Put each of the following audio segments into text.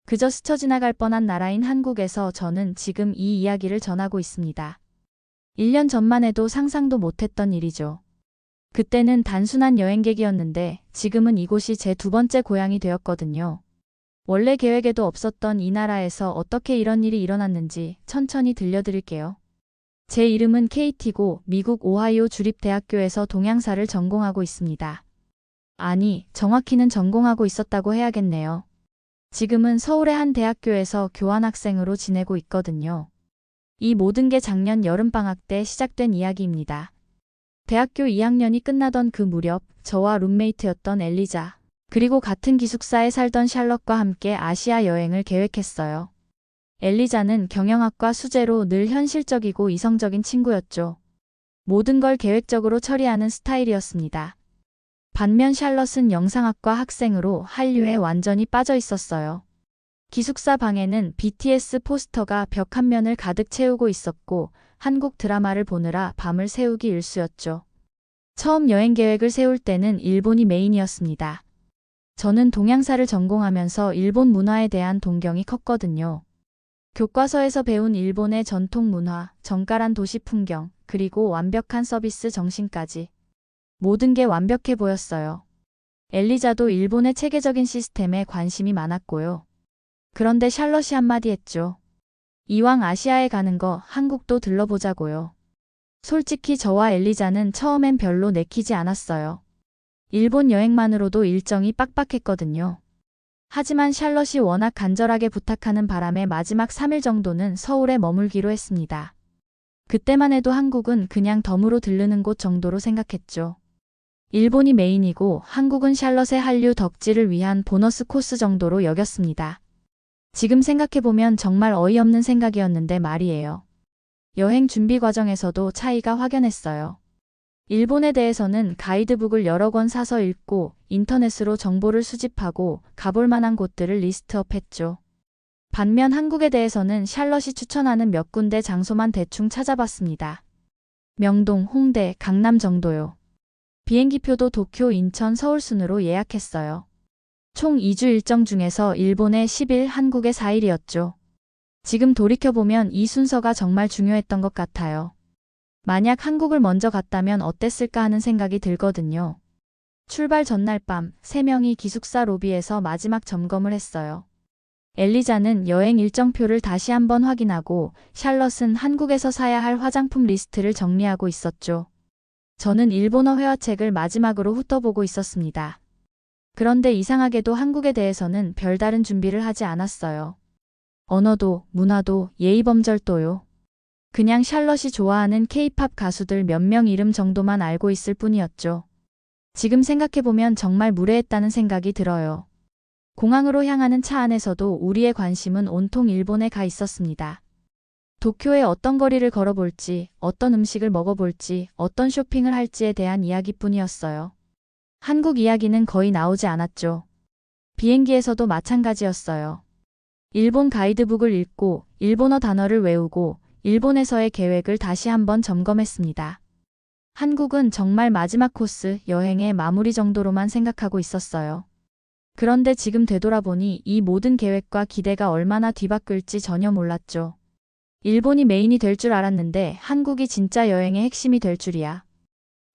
그저 스쳐 지나갈 뻔한 나라인 한국에서 저는 지금 이 이야기를 전하고 있습니다. 1년 전만 해도 상상도 못했던 일이죠. 그때는 단순한 여행객이었는데 지금은 이곳이 제 두 번째 고향이 되었거든요. 원래 계획에도 없었던 이 나라에서 어떻게 이런 일이 일어났는지 천천히 들려드릴게요. 제 이름은 KT고 미국 오하이오 주립대학교에서 동양사를 전공하고 있습니다. 아니, 정확히는 전공하고 있었다고 해야겠네요. 지금은 서울의 한 대학교에서 교환학생으로 지내고 있거든요. 이 모든 게 작년 여름방학 때 시작된 이야기입니다. 대학교 2학년이 끝나던 그 무렵 저와 룸메이트였던 엘리자, 그리고 같은 기숙사에 살던 샬럿과 함께 아시아 여행을 계획했어요. 엘리자는 경영학과 수재로 늘 현실적이고 이성적인 친구였죠. 모든 걸 계획적으로 처리하는 스타일이었습니다. 반면 샬럿은 영상학과 학생으로 한류에 완전히 빠져 있었어요. 기숙사 방에는 BTS 포스터가 벽 한 면을 가득 채우고 있었고 한국 드라마를 보느라 밤을 새우기 일쑤였죠. 처음 여행 계획을 세울 때는 일본이 메인이었습니다. 저는 동양사를 전공하면서 일본 문화에 대한 동경이 컸거든요. 교과서에서 배운 일본의 전통 문화, 정갈한 도시 풍경, 그리고 완벽한 서비스 정신까지. 모든 게 완벽해 보였어요. 엘리자도 일본의 체계적인 시스템에 관심이 많았고요. 그런데 샬럿이 한마디 했죠. 이왕 아시아에 가는 거 한국도 들러보자고요. 솔직히 저와 엘리자는 처음엔 별로 내키지 않았어요. 일본 여행만으로도 일정이 빡빡했거든요. 하지만 샬럿이 워낙 간절하게 부탁하는 바람에 마지막 3일 정도는 서울에 머물기로 했습니다. 그때만 해도 한국은 그냥 덤으로 들르는 곳 정도로 생각했죠. 일본이 메인이고 한국은 샬럿의 한류 덕질을 위한 보너스 코스 정도로 여겼습니다. 지금 생각해보면 정말 어이없는 생각이었는데 말이에요. 여행 준비 과정에서도 차이가 확연했어요. 일본에 대해서는 가이드북을 여러 권 사서 읽고 인터넷으로 정보를 수집하고 가볼 만한 곳들을 리스트업했죠. 반면 한국에 대해서는 샬럿이 추천하는 몇 군데 장소만 대충 찾아봤습니다. 명동, 홍대, 강남 정도요. 비행기표도 도쿄, 인천, 서울 순으로 예약했어요. 총 2주 일정 중에서 일본에 10일, 한국에 4일이었죠. 지금 돌이켜보면 이 순서가 정말 중요했던 것 같아요. 만약 한국을 먼저 갔다면 어땠을까 하는 생각이 들거든요. 출발 전날 밤 3명이 기숙사 로비에서 마지막 점검을 했어요. 엘리자는 여행 일정표를 다시 한번 확인하고 샬럿은 한국에서 사야 할 화장품 리스트를 정리하고 있었죠. 저는 일본어 회화책을 마지막으로 훑어보고 있었습니다. 그런데 이상하게도 한국에 대해서는 별다른 준비를 하지 않았어요. 언어도, 문화도, 예의범절도요. 그냥 샬럿이 좋아하는 K-팝 가수들 몇 명 이름 정도만 알고 있을 뿐이었죠. 지금 생각해보면 정말 무례했다는 생각이 들어요. 공항으로 향하는 차 안에서도 우리의 관심은 온통 일본에 가 있었습니다. 도쿄에 어떤 거리를 걸어볼지, 어떤 음식을 먹어볼지, 어떤 쇼핑을 할지에 대한 이야기뿐이었어요. 한국 이야기는 거의 나오지 않았죠. 비행기에서도 마찬가지였어요. 일본 가이드북을 읽고 일본어 단어를 외우고 일본에서의 계획을 다시 한번 점검했습니다. 한국은 정말 마지막 코스, 여행의 마무리 정도로만 생각하고 있었어요. 그런데 지금 되돌아보니 이 모든 계획과 기대가 얼마나 뒤바뀔지 전혀 몰랐죠. 일본이 메인이 될 줄 알았는데 한국이 진짜 여행의 핵심이 될 줄이야.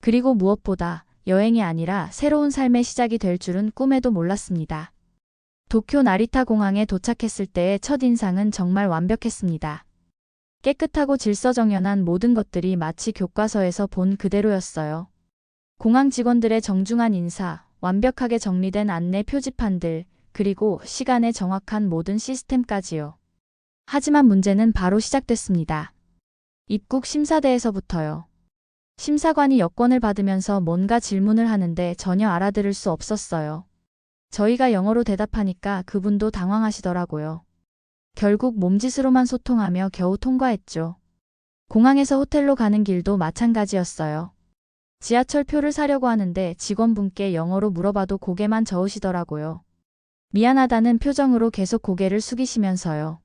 그리고 무엇보다 여행이 아니라 새로운 삶의 시작이 될 줄은 꿈에도 몰랐습니다. 도쿄 나리타 공항에 도착했을 때의 첫인상은 정말 완벽했습니다. 깨끗하고 질서정연한 모든 것들이 마치 교과서에서 본 그대로였어요. 공항 직원들의 정중한 인사, 완벽하게 정리된 안내 표지판들, 그리고 시간에 정확한 모든 시스템까지요. 하지만 문제는 바로 시작됐습니다. 입국 심사대에서부터요. 심사관이 여권을 받으면서 뭔가 질문을 하는데 전혀 알아들을 수 없었어요. 저희가 영어로 대답하니까 그분도 당황하시더라고요. 결국 몸짓으로만 소통하며 겨우 통과했죠. 공항에서 호텔로 가는 길도 마찬가지였어요. 지하철표를 사려고 하는데 직원분께 영어로 물어봐도 고개만 저으시더라고요. 미안하다는 표정으로 계속 고개를 숙이시면서요.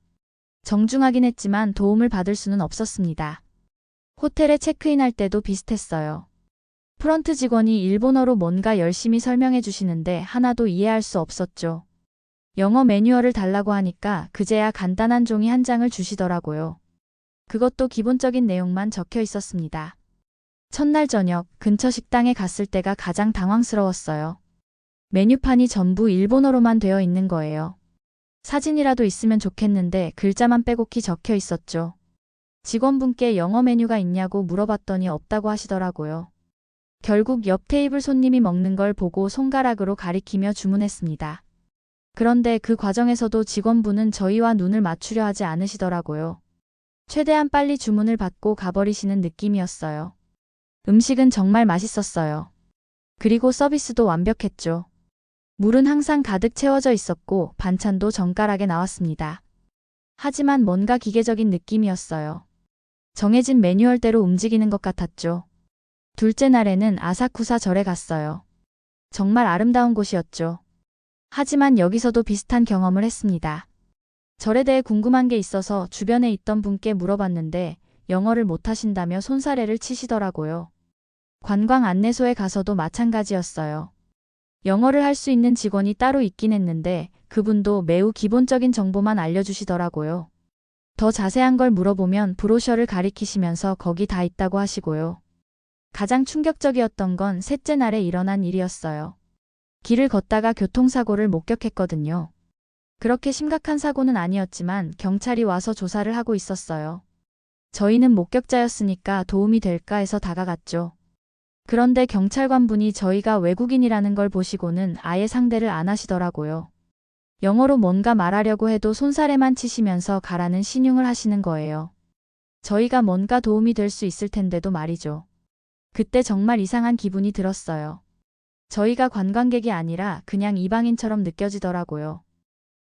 정중하긴 했지만 도움을 받을 수는 없었습니다. 호텔에 체크인할 때도 비슷했어요. 프런트 직원이 일본어로 뭔가 열심히 설명해 주시는데 하나도 이해할 수 없었죠. 영어 매뉴얼을 달라고 하니까 그제야 간단한 종이 한 장을 주시더라고요. 그것도 기본적인 내용만 적혀 있었습니다. 첫날 저녁 근처 식당에 갔을 때가 가장 당황스러웠어요. 메뉴판이 전부 일본어로만 되어 있는 거예요. 사진이라도 있으면 좋겠는데 글자만 빼곡히 적혀 있었죠. 직원분께 영어 메뉴가 있냐고 물어봤더니 없다고 하시더라고요. 결국 옆 테이블 손님이 먹는 걸 보고 손가락으로 가리키며 주문했습니다. 그런데 그 과정에서도 직원분은 저희와 눈을 맞추려 하지 않으시더라고요. 최대한 빨리 주문을 받고 가버리시는 느낌이었어요. 음식은 정말 맛있었어요. 그리고 서비스도 완벽했죠. 물은 항상 가득 채워져 있었고 반찬도 정갈하게 나왔습니다. 하지만 뭔가 기계적인 느낌이었어요. 정해진 매뉴얼대로 움직이는 것 같았죠. 둘째 날에는 아사쿠사 절에 갔어요. 정말 아름다운 곳이었죠. 하지만 여기서도 비슷한 경험을 했습니다. 절에 대해 궁금한 게 있어서 주변에 있던 분께 물어봤는데 영어를 못하신다며 손사래를 치시더라고요. 관광 안내소에 가서도 마찬가지였어요. 영어를 할 수 있는 직원이 따로 있긴 했는데 그분도 매우 기본적인 정보만 알려주시더라고요. 더 자세한 걸 물어보면 브로셔를 가리키시면서 거기 다 있다고 하시고요. 가장 충격적이었던 건 셋째 날에 일어난 일이었어요. 길을 걷다가 교통사고를 목격했거든요. 그렇게 심각한 사고는 아니었지만 경찰이 와서 조사를 하고 있었어요. 저희는 목격자였으니까 도움이 될까 해서 다가갔죠. 그런데 경찰관분이 저희가 외국인이라는 걸 보시고는 아예 상대를 안 하시더라고요. 영어로 뭔가 말하려고 해도 손사래만 치시면서 가라는 신용을 하시는 거예요. 저희가 뭔가 도움이 될 수 있을 텐데도 말이죠. 그때 정말 이상한 기분이 들었어요. 저희가 관광객이 아니라 그냥 이방인처럼 느껴지더라고요.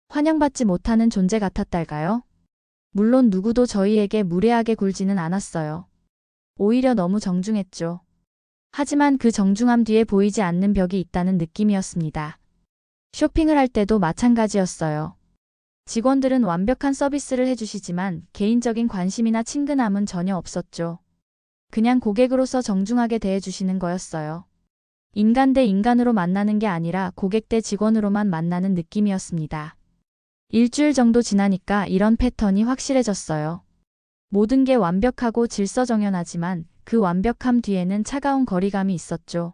환영받지 못하는 존재 같았달까요? 물론 누구도 저희에게 무례하게 굴지는 않았어요. 오히려 너무 정중했죠. 하지만 그 정중함 뒤에 보이지 않는 벽이 있다는 느낌이었습니다. 쇼핑을 할 때도 마찬가지였어요. 직원들은 완벽한 서비스를 해주시지만 개인적인 관심이나 친근함은 전혀 없었죠. 그냥 고객으로서 정중하게 대해주시는 거였어요. 인간 대 인간으로 만나는 게 아니라 고객 대 직원으로만 만나는 느낌이었습니다. 일주일 정도 지나니까 이런 패턴이 확실해졌어요. 모든 게 완벽하고 질서정연하지만 그 완벽함 뒤에는 차가운 거리감이 있었죠.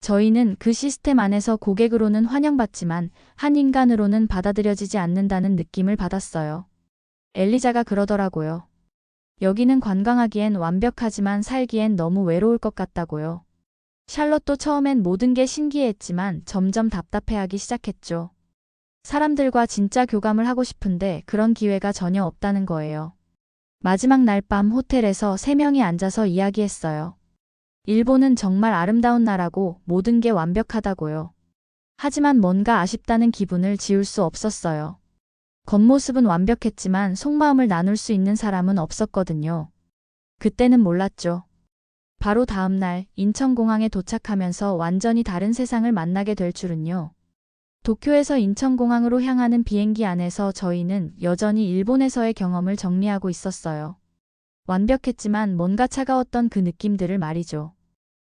저희는 그 시스템 안에서 고객으로는 환영받지만 한 인간으로는 받아들여지지 않는다는 느낌을 받았어요. 엘리자가 그러더라고요. 여기는 관광하기엔 완벽하지만 살기엔 너무 외로울 것 같다고요. 샬롯도 처음엔 모든 게 신기했지만 점점 답답해하기 시작했죠. 사람들과 진짜 교감을 하고 싶은데 그런 기회가 전혀 없다는 거예요. 마지막 날 밤 호텔에서 3명이 앉아서 이야기했어요. 일본은 정말 아름다운 나라고 모든 게 완벽하다고요. 하지만 뭔가 아쉽다는 기분을 지울 수 없었어요. 겉모습은 완벽했지만 속마음을 나눌 수 있는 사람은 없었거든요. 그때는 몰랐죠. 바로 다음 날 인천공항에 도착하면서 완전히 다른 세상을 만나게 될 줄은요. 도쿄에서 인천공항으로 향하는 비행기 안에서 저희는 여전히 일본에서의 경험을 정리하고 있었어요. 완벽했지만 뭔가 차가웠던 그 느낌들을 말이죠.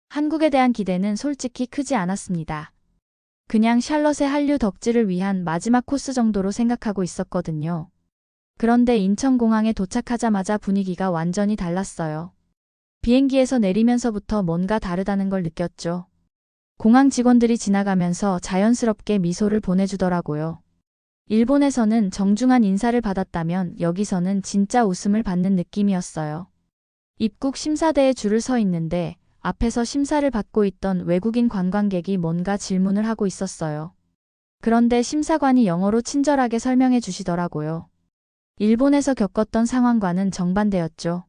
한국에 대한 기대는 솔직히 크지 않았습니다. 그냥 샬럿의 한류 덕질을 위한 마지막 코스 정도로 생각하고 있었거든요. 그런데 인천공항에 도착하자마자 분위기가 완전히 달랐어요. 비행기에서 내리면서부터 뭔가 다르다는 걸 느꼈죠. 공항 직원들이 지나가면서 자연스럽게 미소를 보내주더라고요. 일본에서는 정중한 인사를 받았다면 여기서는 진짜 웃음을 받는 느낌이었어요. 입국 심사대에 줄을 서 있는데 앞에서 심사를 받고 있던 외국인 관광객이 뭔가 질문을 하고 있었어요. 그런데 심사관이 영어로 친절하게 설명해 주시더라고요. 일본에서 겪었던 상황과는 정반대였죠.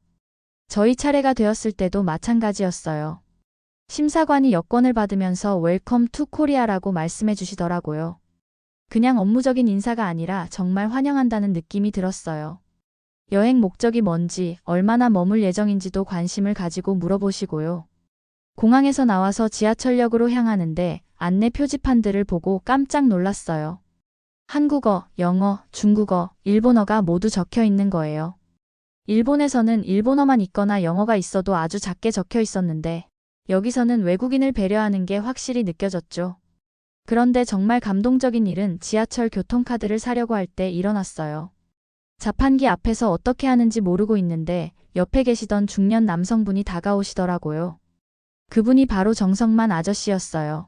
저희 차례가 되었을 때도 마찬가지였어요. 심사관이 여권을 받으면서 웰컴 투 코리아라고 말씀해 주시더라고요. 그냥 업무적인 인사가 아니라 정말 환영한다는 느낌이 들었어요. 여행 목적이 뭔지, 얼마나 머물 예정인지도 관심을 가지고 물어보시고요. 공항에서 나와서 지하철역으로 향하는데 안내 표지판들을 보고 깜짝 놀랐어요. 한국어, 영어, 중국어, 일본어가 모두 적혀 있는 거예요. 일본에서는 일본어만 있거나 영어가 있어도 아주 작게 적혀 있었는데 여기서는 외국인을 배려하는 게 확실히 느껴졌죠. 그런데 정말 감동적인 일은 지하철 교통카드를 사려고 할 때 일어났어요. 자판기 앞에서 어떻게 하는지 모르고 있는데 옆에 계시던 중년 남성분이 다가오시더라고요. 그분이 바로 정성만 아저씨였어요.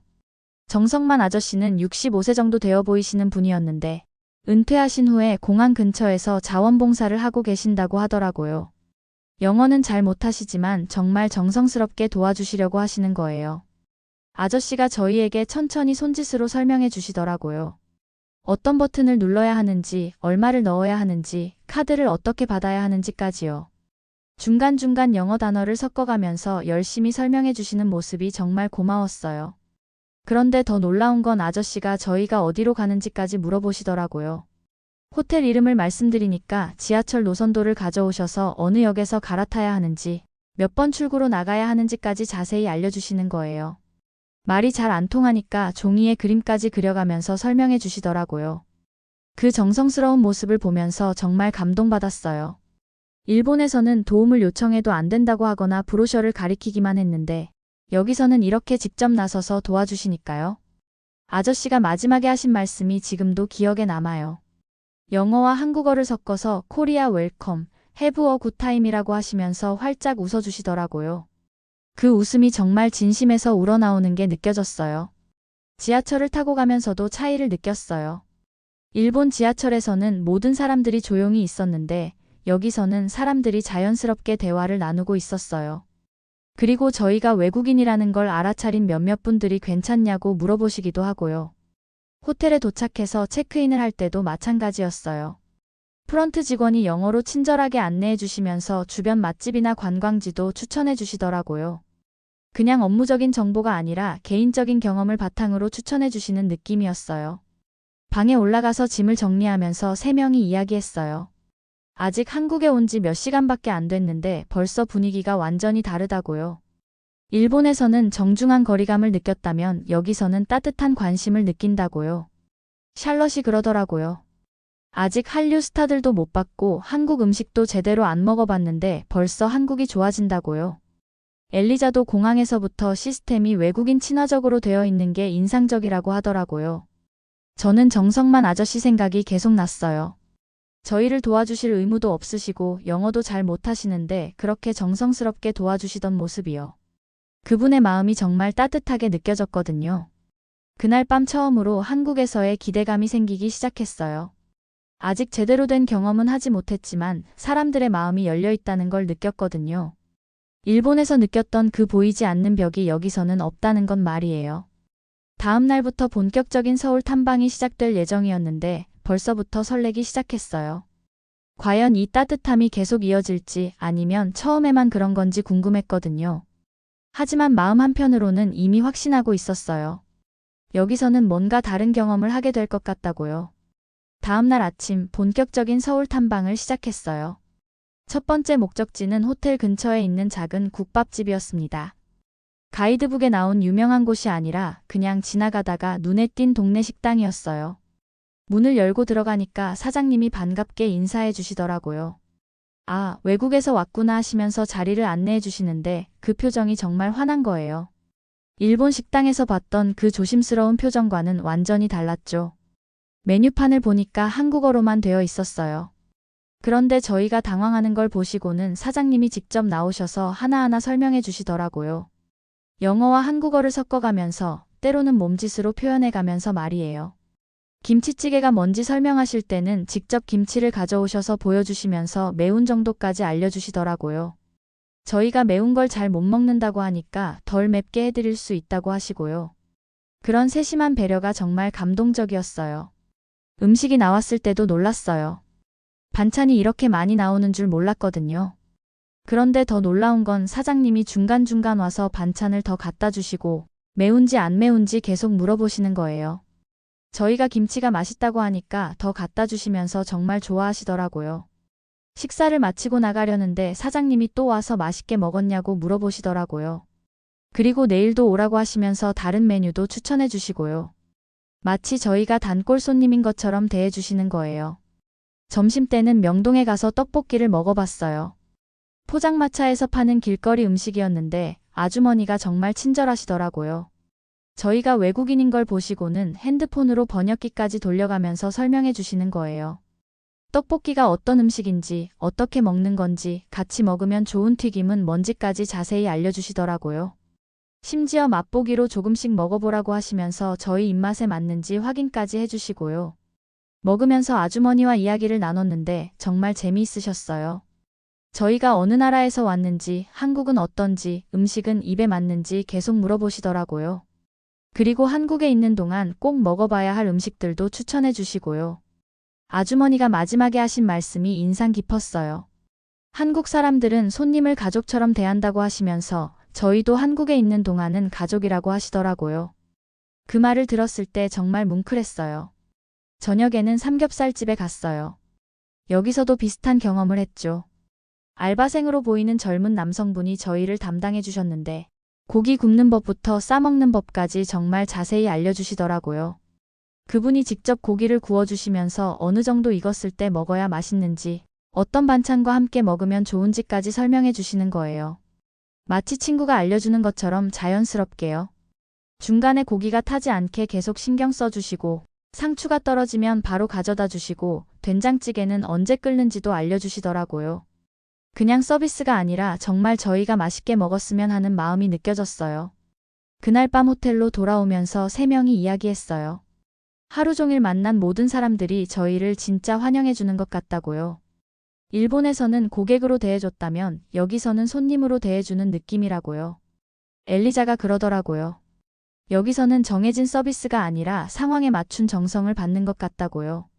정성만 아저씨는 65세 정도 되어 보이시는 분이었는데 은퇴하신 후에 공항 근처에서 자원봉사를 하고 계신다고 하더라고요. 영어는 잘 못하시지만 정말 정성스럽게 도와주시려고 하시는 거예요. 아저씨가 저희에게 천천히 손짓으로 설명해 주시더라고요. 어떤 버튼을 눌러야 하는지, 얼마를 넣어야 하는지, 카드를 어떻게 받아야 하는지까지요. 중간중간 영어 단어를 섞어가면서 열심히 설명해 주시는 모습이 정말 고마웠어요. 그런데 더 놀라운 건 아저씨가 저희가 어디로 가는지까지 물어보시더라고요. 호텔 이름을 말씀드리니까 지하철 노선도를 가져오셔서 어느 역에서 갈아타야 하는지, 몇 번 출구로 나가야 하는지까지 자세히 알려주시는 거예요. 말이 잘 안 통하니까 종이에 그림까지 그려가면서 설명해 주시더라고요. 그 정성스러운 모습을 보면서 정말 감동받았어요. 일본에서는 도움을 요청해도 안 된다고 하거나 브로셔를 가리키기만 했는데 여기서는 이렇게 직접 나서서 도와주시니까요. 아저씨가 마지막에 하신 말씀이 지금도 기억에 남아요. 영어와 한국어를 섞어서 코리아 웰컴, 해브 어 굿타임이라고 하시면서 활짝 웃어주시더라고요. 그 웃음이 정말 진심에서 우러나오는 게 느껴졌어요. 지하철을 타고 가면서도 차이를 느꼈어요. 일본 지하철에서는 모든 사람들이 조용히 있었는데 여기서는 사람들이 자연스럽게 대화를 나누고 있었어요. 그리고 저희가 외국인이라는 걸 알아차린 몇몇 분들이 괜찮냐고 물어보시기도 하고요. 호텔에 도착해서 체크인을 할 때도 마찬가지였어요. 프런트 직원이 영어로 친절하게 안내해 주시면서 주변 맛집이나 관광지도 추천해 주시더라고요. 그냥 업무적인 정보가 아니라 개인적인 경험을 바탕으로 추천해 주시는 느낌이었어요. 방에 올라가서 짐을 정리하면서 3명이 이야기했어요. 아직 한국에 온 지 몇 시간밖에 안 됐는데 벌써 분위기가 완전히 다르다고요. 일본에서는 정중한 거리감을 느꼈다면 여기서는 따뜻한 관심을 느낀다고요. 샬럿이 그러더라고요. 아직 한류 스타들도 못 봤고 한국 음식도 제대로 안 먹어봤는데 벌써 한국이 좋아진다고요. 엘리자도 공항에서부터 시스템이 외국인 친화적으로 되어 있는 게 인상적이라고 하더라고요. 저는 정성만 아저씨 생각이 계속 났어요. 저희를 도와주실 의무도 없으시고 영어도 잘 못하시는데 그렇게 정성스럽게 도와주시던 모습이요. 그분의 마음이 정말 따뜻하게 느껴졌거든요. 그날 밤 처음으로 한국에서의 기대감이 생기기 시작했어요. 아직 제대로 된 경험은 하지 못했지만 사람들의 마음이 열려 있다는 걸 느꼈거든요. 일본에서 느꼈던 그 보이지 않는 벽이 여기서는 없다는 건 말이에요. 다음 날부터 본격적인 서울 탐방이 시작될 예정이었는데 벌써부터 설레기 시작했어요. 과연 이 따뜻함이 계속 이어질지 아니면 처음에만 그런 건지 궁금했거든요. 하지만 마음 한편으로는 이미 확신하고 있었어요. 여기서는 뭔가 다른 경험을 하게 될 것 같다고요. 다음 날 아침 본격적인 서울 탐방을 시작했어요. 첫 번째 목적지는 호텔 근처에 있는 작은 국밥집이었습니다. 가이드북에 나온 유명한 곳이 아니라 그냥 지나가다가 눈에 띈 동네 식당이었어요. 문을 열고 들어가니까 사장님이 반갑게 인사해 주시더라고요. 아, 외국에서 왔구나 하시면서 자리를 안내해 주시는데 그 표정이 정말 환한 거예요. 일본 식당에서 봤던 그 조심스러운 표정과는 완전히 달랐죠. 메뉴판을 보니까 한국어로만 되어 있었어요. 그런데 저희가 당황하는 걸 보시고는 사장님이 직접 나오셔서 하나하나 설명해 주시더라고요. 영어와 한국어를 섞어가면서 때로는 몸짓으로 표현해가면서 말이에요. 김치찌개가 뭔지 설명하실 때는 직접 김치를 가져오셔서 보여주시면서 매운 정도까지 알려주시더라고요. 저희가 매운 걸 잘 못 먹는다고 하니까 덜 맵게 해드릴 수 있다고 하시고요. 그런 세심한 배려가 정말 감동적이었어요. 음식이 나왔을 때도 놀랐어요. 반찬이 이렇게 많이 나오는 줄 몰랐거든요. 그런데 더 놀라운 건 사장님이 중간중간 와서 반찬을 더 갖다 주시고 매운지 안 매운지 계속 물어보시는 거예요. 저희가 김치가 맛있다고 하니까 더 갖다 주시면서 정말 좋아하시더라고요. 식사를 마치고 나가려는데 사장님이 또 와서 맛있게 먹었냐고 물어보시더라고요. 그리고 내일도 오라고 하시면서 다른 메뉴도 추천해 주시고요. 마치 저희가 단골 손님인 것처럼 대해 주시는 거예요. 점심때는 명동에 가서 떡볶이를 먹어봤어요. 포장마차에서 파는 길거리 음식이었는데 아주머니가 정말 친절하시더라고요. 저희가 외국인인 걸 보시고는 핸드폰으로 번역기까지 돌려가면서 설명해 주시는 거예요. 떡볶이가 어떤 음식인지, 어떻게 먹는 건지, 같이 먹으면 좋은 튀김은 뭔지까지 자세히 알려주시더라고요. 심지어 맛보기로 조금씩 먹어보라고 하시면서 저희 입맛에 맞는지 확인까지 해주시고요. 먹으면서 아주머니와 이야기를 나눴는데 정말 재미있으셨어요. 저희가 어느 나라에서 왔는지, 한국은 어떤지, 음식은 입에 맞는지 계속 물어보시더라고요. 그리고 한국에 있는 동안 꼭 먹어봐야 할 음식들도 추천해 주시고요. 아주머니가 마지막에 하신 말씀이 인상 깊었어요. 한국 사람들은 손님을 가족처럼 대한다고 하시면서 저희도 한국에 있는 동안은 가족이라고 하시더라고요. 그 말을 들었을 때 정말 뭉클했어요. 저녁에는 삼겹살집에 갔어요. 여기서도 비슷한 경험을 했죠. 알바생으로 보이는 젊은 남성분이 저희를 담당해 주셨는데 고기 굽는 법부터 싸먹는 법까지 정말 자세히 알려주시더라고요. 그분이 직접 고기를 구워주시면서 어느 정도 익었을 때 먹어야 맛있는지, 어떤 반찬과 함께 먹으면 좋은지까지 설명해 주시는 거예요. 마치 친구가 알려주는 것처럼 자연스럽게요. 중간에 고기가 타지 않게 계속 신경 써주시고, 상추가 떨어지면 바로 가져다 주시고, 된장찌개는 언제 끓는지도 알려주시더라고요. 그냥 서비스가 아니라 정말 저희가 맛있게 먹었으면 하는 마음이 느껴졌어요. 그날 밤 호텔로 돌아오면서 세 명이 이야기했어요. 하루 종일 만난 모든 사람들이 저희를 진짜 환영해주는 것 같다고요. 일본에서는 고객으로 대해줬다면 여기서는 손님으로 대해주는 느낌이라고요. 엘리자가 그러더라고요. 여기서는 정해진 서비스가 아니라 상황에 맞춘 정성을 받는 것 같다고요.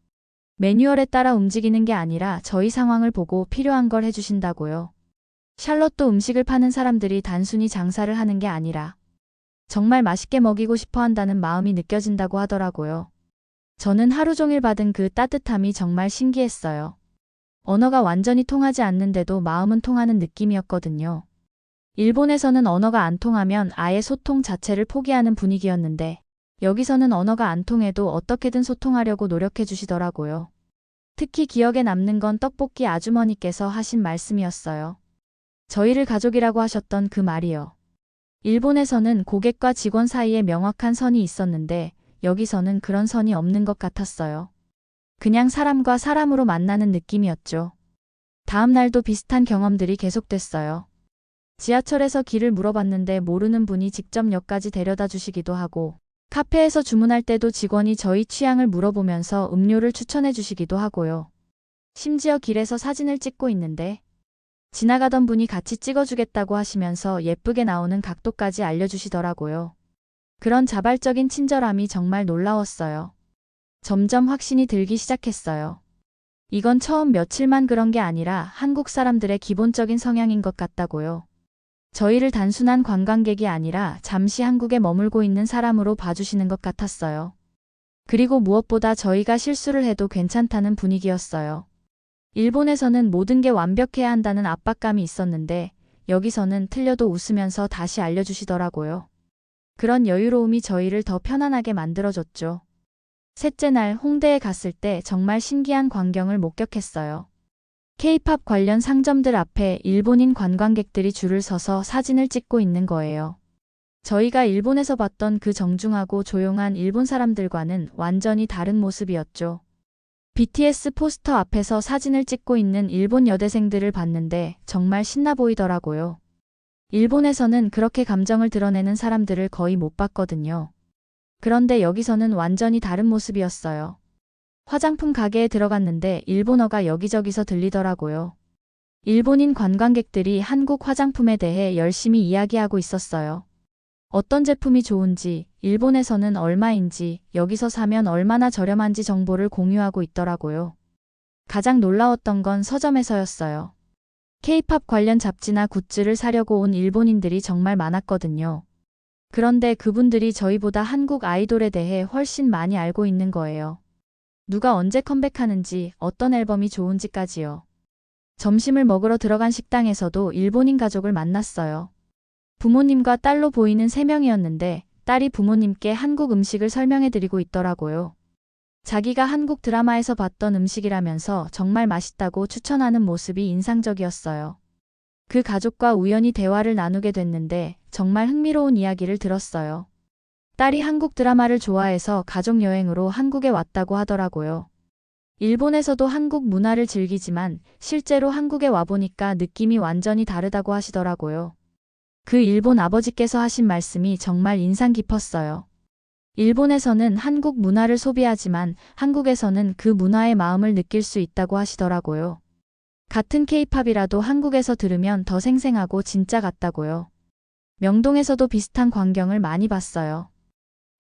매뉴얼에 따라 움직이는 게 아니라 저희 상황을 보고 필요한 걸 해주신다고요. 샬럿도 음식을 파는 사람들이 단순히 장사를 하는 게 아니라 정말 맛있게 먹이고 싶어 한다는 마음이 느껴진다고 하더라고요. 저는 하루 종일 받은 그 따뜻함이 정말 신기했어요. 언어가 완전히 통하지 않는데도 마음은 통하는 느낌이었거든요. 일본에서는 언어가 안 통하면 아예 소통 자체를 포기하는 분위기였는데 여기서는 언어가 안 통해도 어떻게든 소통하려고 노력해 주시더라고요. 특히 기억에 남는 건 떡볶이 아주머니께서 하신 말씀이었어요. 저희를 가족이라고 하셨던 그 말이요. 일본에서는 고객과 직원 사이에 명확한 선이 있었는데 여기서는 그런 선이 없는 것 같았어요. 그냥 사람과 사람으로 만나는 느낌이었죠. 다음 날도 비슷한 경험들이 계속됐어요. 지하철에서 길을 물어봤는데 모르는 분이 직접 역까지 데려다 주시기도 하고 카페에서 주문할 때도 직원이 저희 취향을 물어보면서 음료를 추천해 주시기도 하고요. 심지어 길에서 사진을 찍고 있는데 지나가던 분이 같이 찍어주겠다고 하시면서 예쁘게 나오는 각도까지 알려주시더라고요. 그런 자발적인 친절함이 정말 놀라웠어요. 점점 확신이 들기 시작했어요. 이건 처음 며칠만 그런 게 아니라 한국 사람들의 기본적인 성향인 것 같다고요. 저희를 단순한 관광객이 아니라 잠시 한국에 머물고 있는 사람으로 봐주시는 것 같았어요. 그리고 무엇보다 저희가 실수를 해도 괜찮다는 분위기였어요. 일본에서는 모든 게 완벽해야 한다는 압박감이 있었는데 여기서는 틀려도 웃으면서 다시 알려주시더라고요. 그런 여유로움이 저희를 더 편안하게 만들어줬죠. 셋째 날 홍대에 갔을 때 정말 신기한 광경을 목격했어요. K-팝 관련 상점들 앞에 일본인 관광객들이 줄을 서서 사진을 찍고 있는 거예요. 저희가 일본에서 봤던 그 정중하고 조용한 일본 사람들과는 완전히 다른 모습이었죠. BTS 포스터 앞에서 사진을 찍고 있는 일본 여대생들을 봤는데 정말 신나 보이더라고요. 일본에서는 그렇게 감정을 드러내는 사람들을 거의 못 봤거든요. 그런데 여기서는 완전히 다른 모습이었어요. 화장품 가게에 들어갔는데 일본어가 여기저기서 들리더라고요. 일본인 관광객들이 한국 화장품에 대해 열심히 이야기하고 있었어요. 어떤 제품이 좋은지, 일본에서는 얼마인지, 여기서 사면 얼마나 저렴한지 정보를 공유하고 있더라고요. 가장 놀라웠던 건 서점에서였어요. K-팝 관련 잡지나 굿즈를 사려고 온 일본인들이 정말 많았거든요. 그런데 그분들이 저희보다 한국 아이돌에 대해 훨씬 많이 알고 있는 거예요. 누가 언제 컴백하는지, 어떤 앨범이 좋은지까지요. 점심을 먹으러 들어간 식당에서도 일본인 가족을 만났어요. 부모님과 딸로 보이는 3명이었는데 딸이 부모님께 한국 음식을 설명해드리고 있더라고요. 자기가 한국 드라마에서 봤던 음식이라면서 정말 맛있다고 추천하는 모습이 인상적이었어요. 그 가족과 우연히 대화를 나누게 됐는데 정말 흥미로운 이야기를 들었어요. 딸이 한국 드라마를 좋아해서 가족 여행으로 한국에 왔다고 하더라고요. 일본에서도 한국 문화를 즐기지만 실제로 한국에 와보니까 느낌이 완전히 다르다고 하시더라고요. 그 일본 아버지께서 하신 말씀이 정말 인상 깊었어요. 일본에서는 한국 문화를 소비하지만 한국에서는 그 문화의 마음을 느낄 수 있다고 하시더라고요. 같은 케이팝이라도 한국에서 들으면 더 생생하고 진짜 같다고요. 명동에서도 비슷한 광경을 많이 봤어요.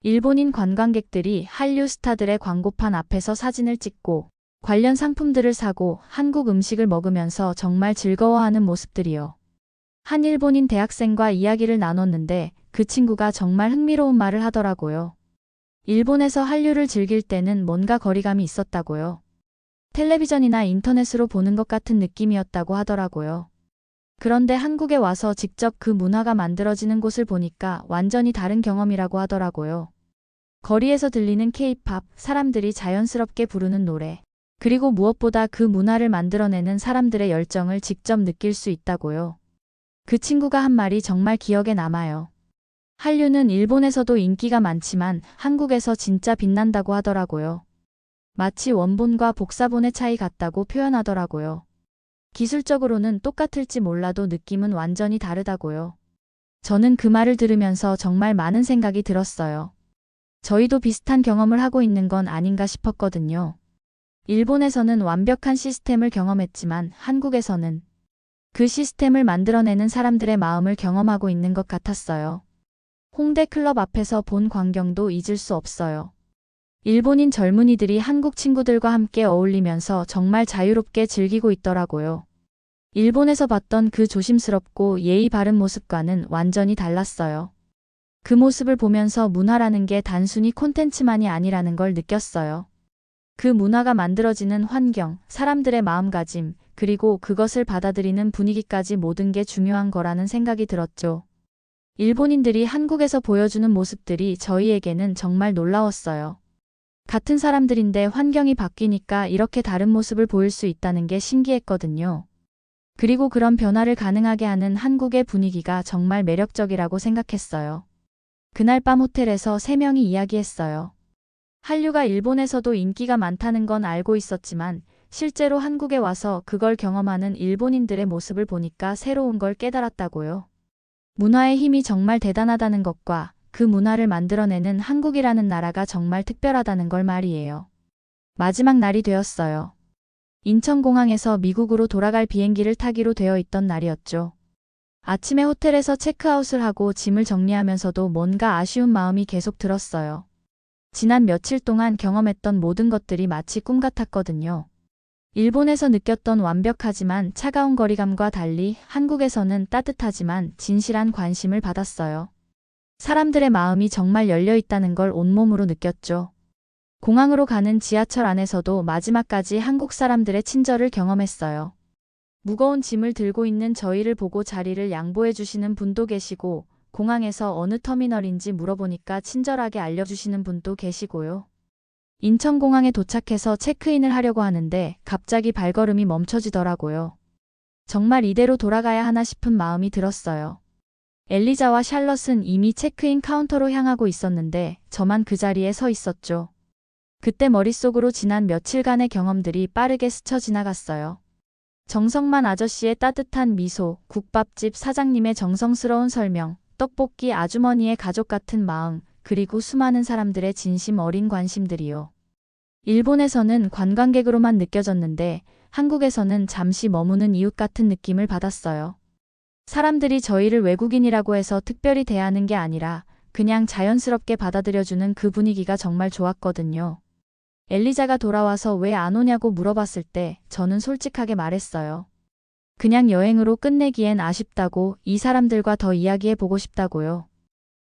일본인 관광객들이 한류 스타들의 광고판 앞에서 사진을 찍고 관련 상품들을 사고 한국 음식을 먹으면서 정말 즐거워하는 모습들이요. 한 일본인 대학생과 이야기를 나눴는데 그 친구가 정말 흥미로운 말을 하더라고요. 일본에서 한류를 즐길 때는 뭔가 거리감이 있었다고요. 텔레비전이나 인터넷으로 보는 것 같은 느낌이었다고 하더라고요. 그런데 한국에 와서 직접 그 문화가 만들어지는 곳을 보니까 완전히 다른 경험이라고 하더라고요. 거리에서 들리는 케이팝, 사람들이 자연스럽게 부르는 노래, 그리고 무엇보다 그 문화를 만들어내는 사람들의 열정을 직접 느낄 수 있다고요. 그 친구가 한 말이 정말 기억에 남아요. 한류는 일본에서도 인기가 많지만 한국에서 진짜 빛난다고 하더라고요. 마치 원본과 복사본의 차이 같다고 표현하더라고요. 기술적으로는 똑같을지 몰라도 느낌은 완전히 다르다고요. 저는 그 말을 들으면서 정말 많은 생각이 들었어요. 저희도 비슷한 경험을 하고 있는 건 아닌가 싶었거든요. 일본에서는 완벽한 시스템을 경험했지만 한국에서는 그 시스템을 만들어내는 사람들의 마음을 경험하고 있는 것 같았어요. 홍대 클럽 앞에서 본 광경도 잊을 수 없어요. 일본인 젊은이들이 한국 친구들과 함께 어울리면서 정말 자유롭게 즐기고 있더라고요. 일본에서 봤던 그 조심스럽고 예의 바른 모습과는 완전히 달랐어요. 그 모습을 보면서 문화라는 게 단순히 콘텐츠만이 아니라는 걸 느꼈어요. 그 문화가 만들어지는 환경, 사람들의 마음가짐, 그리고 그것을 받아들이는 분위기까지 모든 게 중요한 거라는 생각이 들었죠. 일본인들이 한국에서 보여주는 모습들이 저희에게는 정말 놀라웠어요. 같은 사람들인데 환경이 바뀌니까 이렇게 다른 모습을 보일 수 있다는 게 신기했거든요. 그리고 그런 변화를 가능하게 하는 한국의 분위기가 정말 매력적이라고 생각했어요. 그날 밤 호텔에서 3명이 이야기했어요. 한류가 일본에서도 인기가 많다는 건 알고 있었지만 실제로 한국에 와서 그걸 경험하는 일본인들의 모습을 보니까 새로운 걸 깨달았다고요. 문화의 힘이 정말 대단하다는 것과 그 문화를 만들어내는 한국이라는 나라가 정말 특별하다는 걸 말이에요. 마지막 날이 되었어요. 인천공항에서 미국으로 돌아갈 비행기를 타기로 되어 있던 날이었죠. 아침에 호텔에서 체크아웃을 하고 짐을 정리하면서도 뭔가 아쉬운 마음이 계속 들었어요. 지난 며칠 동안 경험했던 모든 것들이 마치 꿈 같았거든요. 일본에서 느꼈던 완벽하지만 차가운 거리감과 달리 한국에서는 따뜻하지만 진실한 관심을 받았어요. 사람들의 마음이 정말 열려 있다는 걸 온몸으로 느꼈죠. 공항으로 가는 지하철 안에서도 마지막까지 한국 사람들의 친절을 경험했어요. 무거운 짐을 들고 있는 저희를 보고 자리를 양보해 주시는 분도 계시고 공항에서 어느 터미널인지 물어보니까 친절하게 알려주시는 분도 계시고요. 인천공항에 도착해서 체크인을 하려고 하는데 갑자기 발걸음이 멈춰지더라고요. 정말 이대로 돌아가야 하나 싶은 마음이 들었어요. 엘리자와 샬럿은 이미 체크인 카운터로 향하고 있었는데 저만 그 자리에 서 있었죠. 그때 머릿속으로 지난 며칠간의 경험들이 빠르게 스쳐 지나갔어요. 정성만 아저씨의 따뜻한 미소, 국밥집 사장님의 정성스러운 설명, 떡볶이 아주머니의 가족 같은 마음, 그리고 수많은 사람들의 진심 어린 관심들이요. 일본에서는 관광객으로만 느껴졌는데 한국에서는 잠시 머무는 이웃 같은 느낌을 받았어요. 사람들이 저희를 외국인이라고 해서 특별히 대하는 게 아니라 그냥 자연스럽게 받아들여주는 그 분위기가 정말 좋았거든요. 엘리자가 돌아와서 왜 안 오냐고 물어봤을 때 저는 솔직하게 말했어요. 그냥 여행으로 끝내기엔 아쉽다고, 이 사람들과 더 이야기해보고 싶다고요.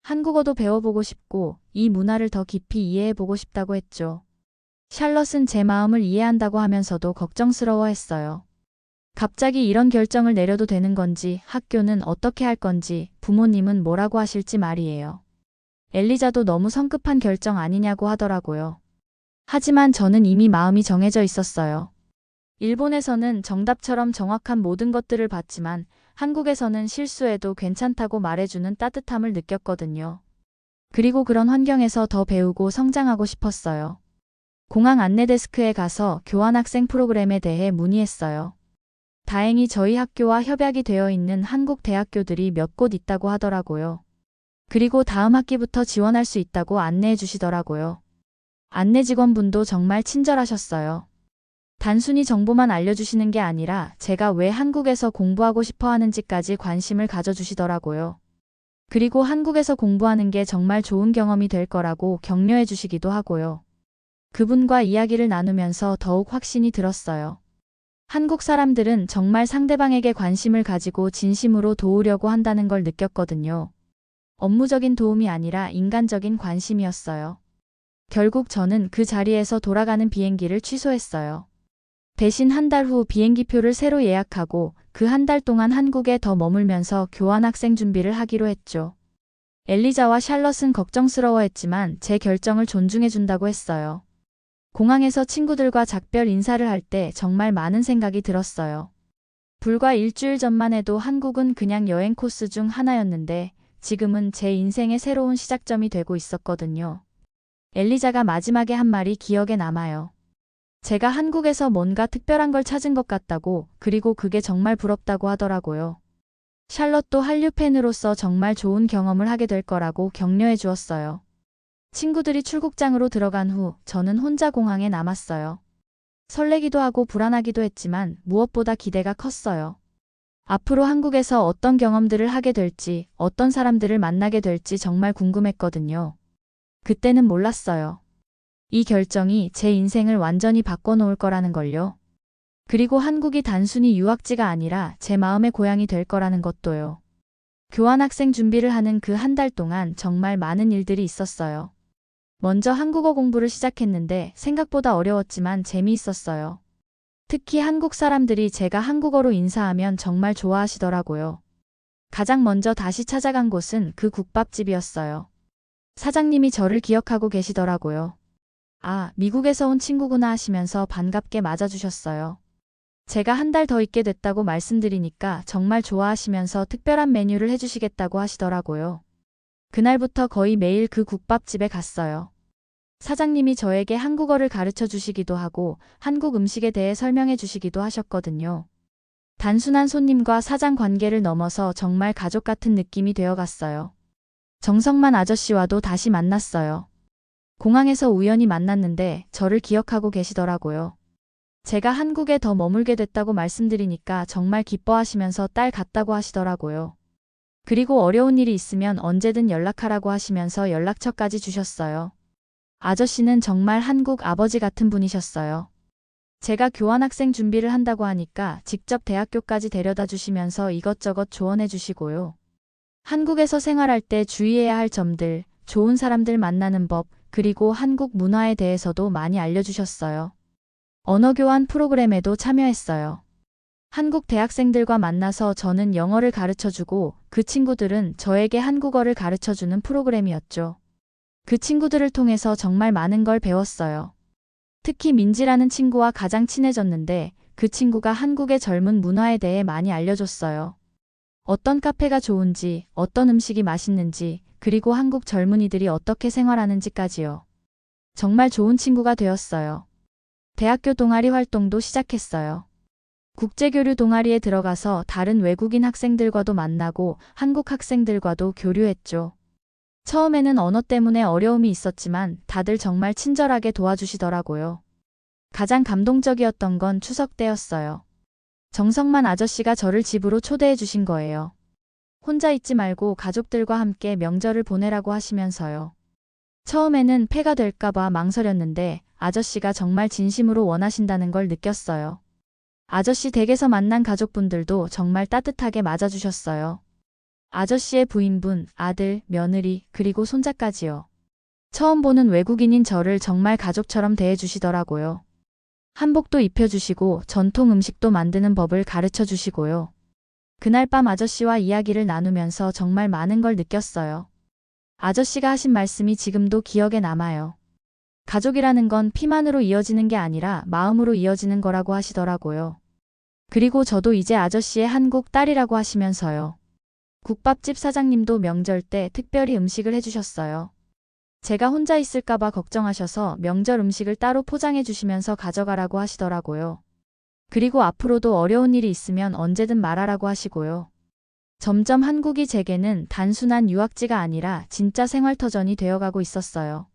한국어도 배워보고 싶고 이 문화를 더 깊이 이해해보고 싶다고 했죠. 샬럿은 제 마음을 이해한다고 하면서도 걱정스러워했어요. 갑자기 이런 결정을 내려도 되는 건지, 학교는 어떻게 할 건지, 부모님은 뭐라고 하실지 말이에요. 엘리자도 너무 성급한 결정 아니냐고 하더라고요. 하지만 저는 이미 마음이 정해져 있었어요. 일본에서는 정답처럼 정확한 모든 것들을 봤지만 한국에서는 실수해도 괜찮다고 말해주는 따뜻함을 느꼈거든요. 그리고 그런 환경에서 더 배우고 성장하고 싶었어요. 공항 안내데스크에 가서 교환학생 프로그램에 대해 문의했어요. 다행히 저희 학교와 협약이 되어 있는 한국 대학교들이 몇 곳 있다고 하더라고요. 그리고 다음 학기부터 지원할 수 있다고 안내해 주시더라고요. 안내 직원분도 정말 친절하셨어요. 단순히 정보만 알려주시는 게 아니라 제가 왜 한국에서 공부하고 싶어 하는지까지 관심을 가져주시더라고요. 그리고 한국에서 공부하는 게 정말 좋은 경험이 될 거라고 격려해 주시기도 하고요. 그분과 이야기를 나누면서 더욱 확신이 들었어요. 한국 사람들은 정말 상대방에게 관심을 가지고 진심으로 도우려고 한다는 걸 느꼈거든요. 업무적인 도움이 아니라 인간적인 관심이었어요. 결국 저는 그 자리에서 돌아가는 비행기를 취소했어요. 대신 한 달 후 비행기표를 새로 예약하고 그 한 달 동안 한국에 더 머물면서 교환학생 준비를 하기로 했죠. 엘리자와 샬럿은 걱정스러워했지만 제 결정을 존중해준다고 했어요. 공항에서 친구들과 작별 인사를 할 때 정말 많은 생각이 들었어요. 불과 일주일 전만 해도 한국은 그냥 여행 코스 중 하나였는데 지금은 제 인생의 새로운 시작점이 되고 있었거든요. 엘리자가 마지막에 한 말이 기억에 남아요. 제가 한국에서 뭔가 특별한 걸 찾은 것 같다고, 그리고 그게 정말 부럽다고 하더라고요. 샬럿도 한류 팬으로서 정말 좋은 경험을 하게 될 거라고 격려해 주었어요. 친구들이 출국장으로 들어간 후 저는 혼자 공항에 남았어요. 설레기도 하고 불안하기도 했지만 무엇보다 기대가 컸어요. 앞으로 한국에서 어떤 경험들을 하게 될지, 어떤 사람들을 만나게 될지 정말 궁금했거든요. 그때는 몰랐어요. 이 결정이 제 인생을 완전히 바꿔놓을 거라는 걸요. 그리고 한국이 단순히 유학지가 아니라 제 마음의 고향이 될 거라는 것도요. 교환학생 준비를 하는 그 한 달 동안 정말 많은 일들이 있었어요. 먼저 한국어 공부를 시작했는데 생각보다 어려웠지만 재미있었어요. 특히 한국 사람들이 제가 한국어로 인사하면 정말 좋아하시더라고요. 가장 먼저 다시 찾아간 곳은 그 국밥집이었어요. 사장님이 저를 기억하고 계시더라고요. 아, 미국에서 온 친구구나 하시면서 반갑게 맞아주셨어요. 제가 한 달 더 있게 됐다고 말씀드리니까 정말 좋아하시면서 특별한 메뉴를 해주시겠다고 하시더라고요. 그날부터 거의 매일 그 국밥집에 갔어요. 사장님이 저에게 한국어를 가르쳐 주시기도 하고 한국 음식에 대해 설명해 주시기도 하셨거든요. 단순한 손님과 사장 관계를 넘어서 정말 가족 같은 느낌이 되어갔어요. 정성만 아저씨와도 다시 만났어요. 공항에서 우연히 만났는데 저를 기억하고 계시더라고요. 제가 한국에 더 머물게 됐다고 말씀드리니까 정말 기뻐하시면서 딸 같다고 하시더라고요. 그리고 어려운 일이 있으면 언제든 연락하라고 하시면서 연락처까지 주셨어요. 아저씨는 정말 한국 아버지 같은 분이셨어요. 제가 교환학생 준비를 한다고 하니까 직접 대학교까지 데려다 주시면서 이것저것 조언해 주시고요. 한국에서 생활할 때 주의해야 할 점들, 좋은 사람들 만나는 법, 그리고 한국 문화에 대해서도 많이 알려주셨어요. 언어교환 프로그램에도 참여했어요. 한국 대학생들과 만나서 저는 영어를 가르쳐주고 그 친구들은 저에게 한국어를 가르쳐주는 프로그램이었죠. 그 친구들을 통해서 정말 많은 걸 배웠어요. 특히 민지라는 친구와 가장 친해졌는데 그 친구가 한국의 젊은 문화에 대해 많이 알려줬어요. 어떤 카페가 좋은지, 어떤 음식이 맛있는지, 그리고 한국 젊은이들이 어떻게 생활하는지까지요. 정말 좋은 친구가 되었어요. 대학교 동아리 활동도 시작했어요. 국제교류 동아리에 들어가서 다른 외국인 학생들과도 만나고 한국 학생들과도 교류했죠. 처음에는 언어 때문에 어려움이 있었지만 다들 정말 친절하게 도와주시더라고요. 가장 감동적이었던 건 추석 때였어요. 정성만 아저씨가 저를 집으로 초대해 주신 거예요. 혼자 있지 말고 가족들과 함께 명절을 보내라고 하시면서요. 처음에는 폐가 될까봐 망설였는데 아저씨가 정말 진심으로 원하신다는 걸 느꼈어요. 아저씨 댁에서 만난 가족분들도 정말 따뜻하게 맞아주셨어요. 아저씨의 부인분, 아들, 며느리, 그리고 손자까지요. 처음 보는 외국인인 저를 정말 가족처럼 대해주시더라고요. 한복도 입혀주시고 전통 음식도 만드는 법을 가르쳐 주시고요. 그날 밤 아저씨와 이야기를 나누면서 정말 많은 걸 느꼈어요. 아저씨가 하신 말씀이 지금도 기억에 남아요. 가족이라는 건 피만으로 이어지는 게 아니라 마음으로 이어지는 거라고 하시더라고요. 그리고 저도 이제 아저씨의 한국 딸이라고 하시면서요. 국밥집 사장님도 명절 때 특별히 음식을 해주셨어요. 제가 혼자 있을까봐 걱정하셔서 명절 음식을 따로 포장해 주시면서 가져가라고 하시더라고요. 그리고 앞으로도 어려운 일이 있으면 언제든 말하라고 하시고요. 점점 한국이 제게는 단순한 유학지가 아니라 진짜 생활터전이 되어가고 있었어요.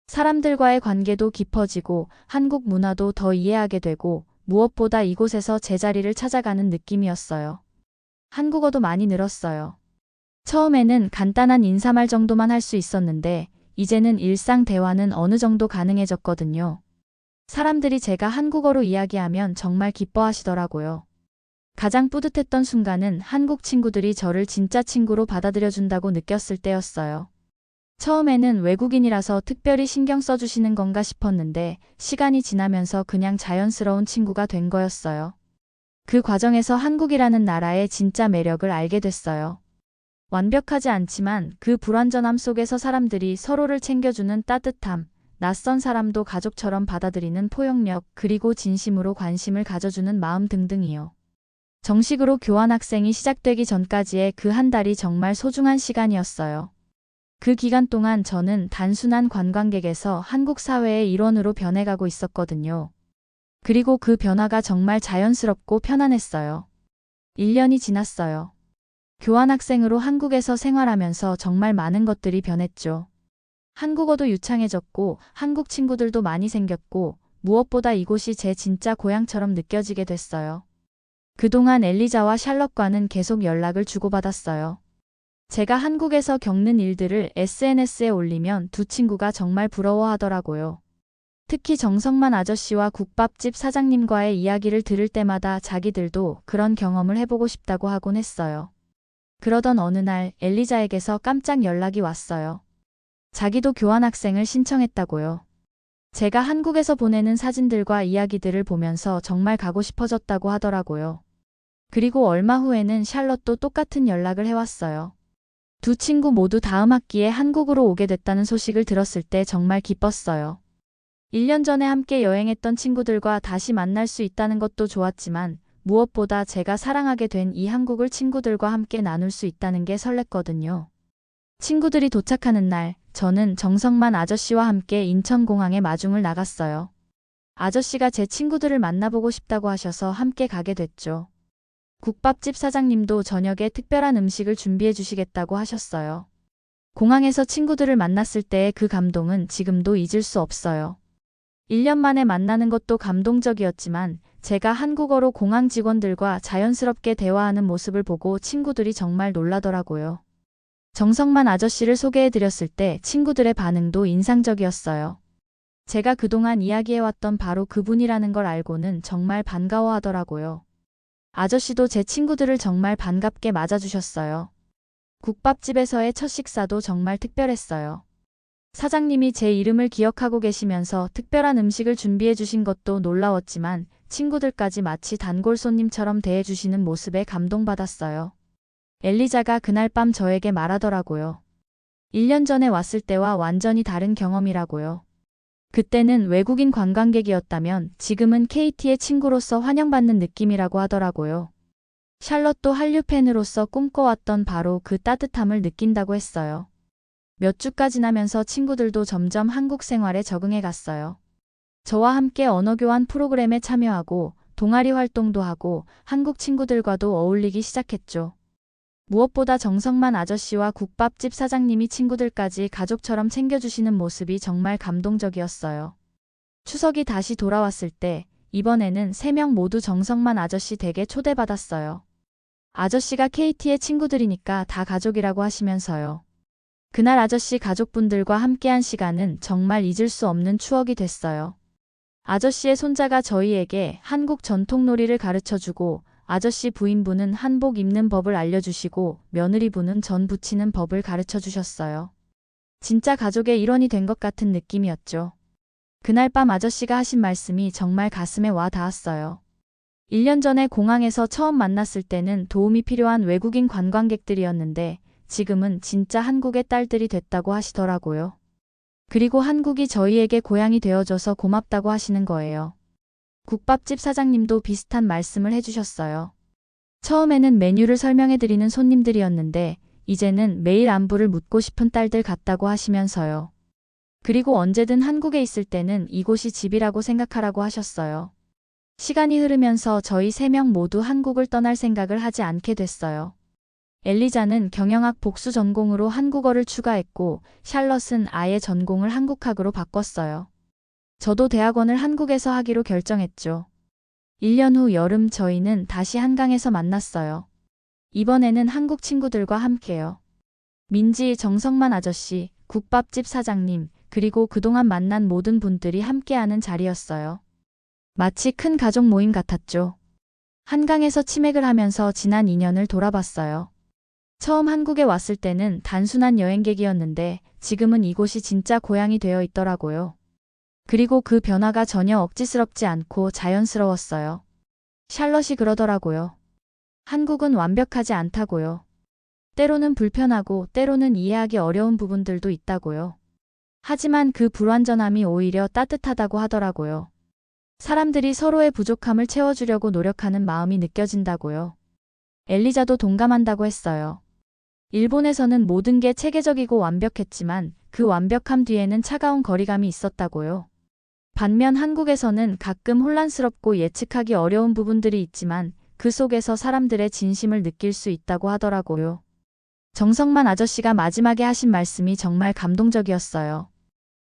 사람들과의 관계도 깊어지고 한국 문화도 더 이해하게 되고 무엇보다 이곳에서 제자리를 찾아가는 느낌이었어요. 한국어도 많이 늘었어요. 처음에는 간단한 인사말 정도만 할 수 있었는데 이제는 일상 대화는 어느 정도 가능해졌거든요. 사람들이 제가 한국어로 이야기하면 정말 기뻐하시더라고요. 가장 뿌듯했던 순간은 한국 친구들이 저를 진짜 친구로 받아들여준다고 느꼈을 때였어요. 처음에는 외국인이라서 특별히 신경 써주시는 건가 싶었는데 시간이 지나면서 그냥 자연스러운 친구가 된 거였어요. 그 과정에서 한국이라는 나라의 진짜 매력을 알게 됐어요. 완벽하지 않지만 그 불완전함 속에서 사람들이 서로를 챙겨주는 따뜻함, 낯선 사람도 가족처럼 받아들이는 포용력, 그리고 진심으로 관심을 가져주는 마음 등등이요. 정식으로 교환학생이 시작되기 전까지의 그 한 달이 정말 소중한 시간이었어요. 그 기간 동안 저는 단순한 관광객에서 한국 사회의 일원으로 변해가고 있었거든요. 그리고 그 변화가 정말 자연스럽고 편안했어요. 1년이 지났어요. 교환학생으로 한국에서 생활하면서 정말 많은 것들이 변했죠. 한국어도 유창해졌고 한국 친구들도 많이 생겼고 무엇보다 이곳이 제 진짜 고향처럼 느껴지게 됐어요. 그동안 엘리자와 샬럿과는 계속 연락을 주고받았어요. 제가 한국에서 겪는 일들을 SNS에 올리면 두 친구가 정말 부러워하더라고요. 특히 정성만 아저씨와 국밥집 사장님과의 이야기를 들을 때마다 자기들도 그런 경험을 해보고 싶다고 하곤 했어요. 그러던 어느 날 엘리자에게서 깜짝 연락이 왔어요. 자기도 교환학생을 신청했다고요. 제가 한국에서 보내는 사진들과 이야기들을 보면서 정말 가고 싶어졌다고 하더라고요. 그리고 얼마 후에는 샬럿도 똑같은 연락을 해왔어요. 두 친구 모두 다음 학기에 한국으로 오게 됐다는 소식을 들었을 때 정말 기뻤어요. 1년 전에 함께 여행했던 친구들과 다시 만날 수 있다는 것도 좋았지만 무엇보다 제가 사랑하게 된 이 한국을 친구들과 함께 나눌 수 있다는 게 설렜거든요. 친구들이 도착하는 날, 저는 정성만 아저씨와 함께 인천공항에 마중을 나갔어요. 아저씨가 제 친구들을 만나보고 싶다고 하셔서 함께 가게 됐죠. 국밥집 사장님도 저녁에 특별한 음식을 준비해 주시겠다고 하셨어요. 공항에서 친구들을 만났을 때의 그 감동은 지금도 잊을 수 없어요. 1년 만에 만나는 것도 감동적이었지만 제가 한국어로 공항 직원들과 자연스럽게 대화하는 모습을 보고 친구들이 정말 놀라더라고요. 정성만 아저씨를 소개해 드렸을 때 친구들의 반응도 인상적이었어요. 제가 그동안 이야기해왔던 바로 그분이라는 걸 알고는 정말 반가워하더라고요. 아저씨도 제 친구들을 정말 반갑게 맞아주셨어요. 국밥집에서의 첫 식사도 정말 특별했어요. 사장님이 제 이름을 기억하고 계시면서 특별한 음식을 준비해 주신 것도 놀라웠지만 친구들까지 마치 단골 손님처럼 대해주시는 모습에 감동받았어요. 엘리자가 그날 밤 저에게 말하더라고요. 1년 전에 왔을 때와 완전히 다른 경험이라고요. 그때는 외국인 관광객이었다면 지금은 KT의 친구로서 환영받는 느낌이라고 하더라고요. 샬럿도 한류 팬으로서 꿈꿔왔던 바로 그 따뜻함을 느낀다고 했어요. 몇 주가 지나면서 친구들도 점점 한국 생활에 적응해 갔어요. 저와 함께 언어교환 프로그램에 참여하고 동아리 활동도 하고 한국 친구들과도 어울리기 시작했죠. 무엇보다 정성만 아저씨와 국밥집 사장님이 친구들까지 가족처럼 챙겨주시는 모습이 정말 감동적이었어요. 추석이 다시 돌아왔을 때 이번에는 3명 모두 정성만 아저씨 댁에 초대받았어요. 아저씨가 KT의 친구들이니까 다 가족이라고 하시면서요. 그날 아저씨 가족분들과 함께한 시간은 정말 잊을 수 없는 추억이 됐어요. 아저씨의 손자가 저희에게 한국 전통놀이를 가르쳐주고 아저씨 부인분은 한복 입는 법을 알려주시고 며느리분은 전 부치는 법을 가르쳐주셨어요. 진짜 가족의 일원이 된 것 같은 느낌이었죠. 그날 밤 아저씨가 하신 말씀이 정말 가슴에 와 닿았어요. 1년 전에 공항에서 처음 만났을 때는 도움이 필요한 외국인 관광객들이었는데 지금은 진짜 한국의 딸들이 됐다고 하시더라고요. 그리고 한국이 저희에게 고향이 되어줘서 고맙다고 하시는 거예요. 국밥집 사장님도 비슷한 말씀을 해주셨어요. 처음에는 메뉴를 설명해드리는 손님들이었는데 이제는 매일 안부를 묻고 싶은 딸들 같다고 하시면서요. 그리고 언제든 한국에 있을 때는 이곳이 집이라고 생각하라고 하셨어요. 시간이 흐르면서 저희 3명 모두 한국을 떠날 생각을 하지 않게 됐어요. 엘리자는 경영학 복수 전공으로 한국어를 추가했고 샬럿은 아예 전공을 한국학으로 바꿨어요. 저도 대학원을 한국에서 하기로 결정했죠. 1년 후 여름 저희는 다시 한강에서 만났어요. 이번에는 한국 친구들과 함께요. 민지, 정성만 아저씨, 국밥집 사장님, 그리고 그동안 만난 모든 분들이 함께하는 자리였어요. 마치 큰 가족 모임 같았죠. 한강에서 치맥을 하면서 지난 2년을 돌아봤어요. 처음 한국에 왔을 때는 단순한 여행객이었는데 지금은 이곳이 진짜 고향이 되어 있더라고요. 그리고 그 변화가 전혀 억지스럽지 않고 자연스러웠어요. 샬럿이 그러더라고요. 한국은 완벽하지 않다고요. 때로는 불편하고 때로는 이해하기 어려운 부분들도 있다고요. 하지만 그 불완전함이 오히려 따뜻하다고 하더라고요. 사람들이 서로의 부족함을 채워주려고 노력하는 마음이 느껴진다고요. 엘리자도 동감한다고 했어요. 일본에서는 모든 게 체계적이고 완벽했지만 그 완벽함 뒤에는 차가운 거리감이 있었다고요. 반면 한국에서는 가끔 혼란스럽고 예측하기 어려운 부분들이 있지만 그 속에서 사람들의 진심을 느낄 수 있다고 하더라고요. 정성만 아저씨가 마지막에 하신 말씀이 정말 감동적이었어요.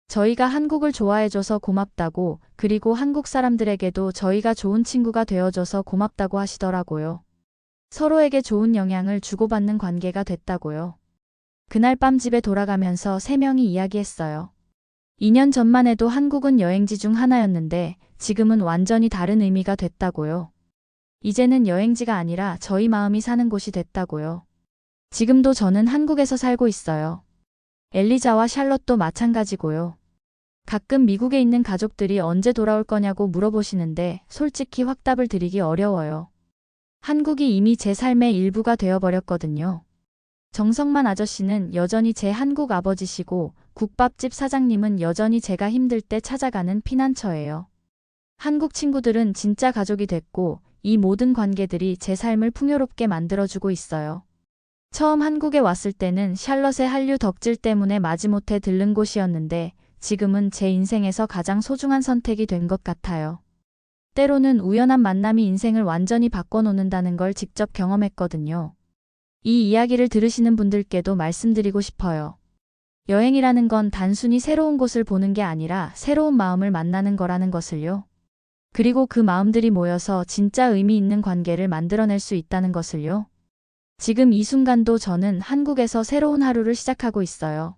저희가 한국을 좋아해줘서 고맙다고, 그리고 한국 사람들에게도 저희가 좋은 친구가 되어줘서 고맙다고 하시더라고요. 서로에게 좋은 영향을 주고받는 관계가 됐다고요. 그날 밤 집에 돌아가면서 3명이 이야기했어요. 2년 전만 해도 한국은 여행지 중 하나였는데 지금은 완전히 다른 의미가 됐다고요. 이제는 여행지가 아니라 저희 마음이 사는 곳이 됐다고요. 지금도 저는 한국에서 살고 있어요. 엘리자와 샬럿도 마찬가지고요. 가끔 미국에 있는 가족들이 언제 돌아올 거냐고 물어보시는데 솔직히 확답을 드리기 어려워요. 한국이 이미 제 삶의 일부가 되어버렸거든요. 정성만 아저씨는 여전히 제 한국 아버지시고 국밥집 사장님은 여전히 제가 힘들 때 찾아가는 피난처예요. 한국 친구들은 진짜 가족이 됐고 이 모든 관계들이 제 삶을 풍요롭게 만들어주고 있어요. 처음 한국에 왔을 때는 샬럿의 한류 덕질 때문에 마지못해 들른 곳이었는데 지금은 제 인생에서 가장 소중한 선택이 된 것 같아요. 때로는 우연한 만남이 인생을 완전히 바꿔놓는다는 걸 직접 경험했거든요. 이 이야기를 들으시는 분들께도 말씀드리고 싶어요. 여행이라는 건 단순히 새로운 곳을 보는 게 아니라 새로운 마음을 만나는 거라는 것을요. 그리고 그 마음들이 모여서 진짜 의미 있는 관계를 만들어낼 수 있다는 것을요. 지금 이 순간도 저는 한국에서 새로운 하루를 시작하고 있어요.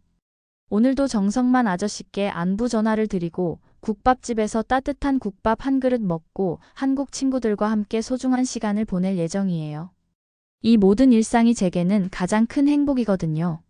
오늘도 정성만 아저씨께 안부 전화를 드리고 국밥집에서 따뜻한 국밥 한 그릇 먹고 한국 친구들과 함께 소중한 시간을 보낼 예정이에요. 이 모든 일상이 제게는 가장 큰 행복이거든요.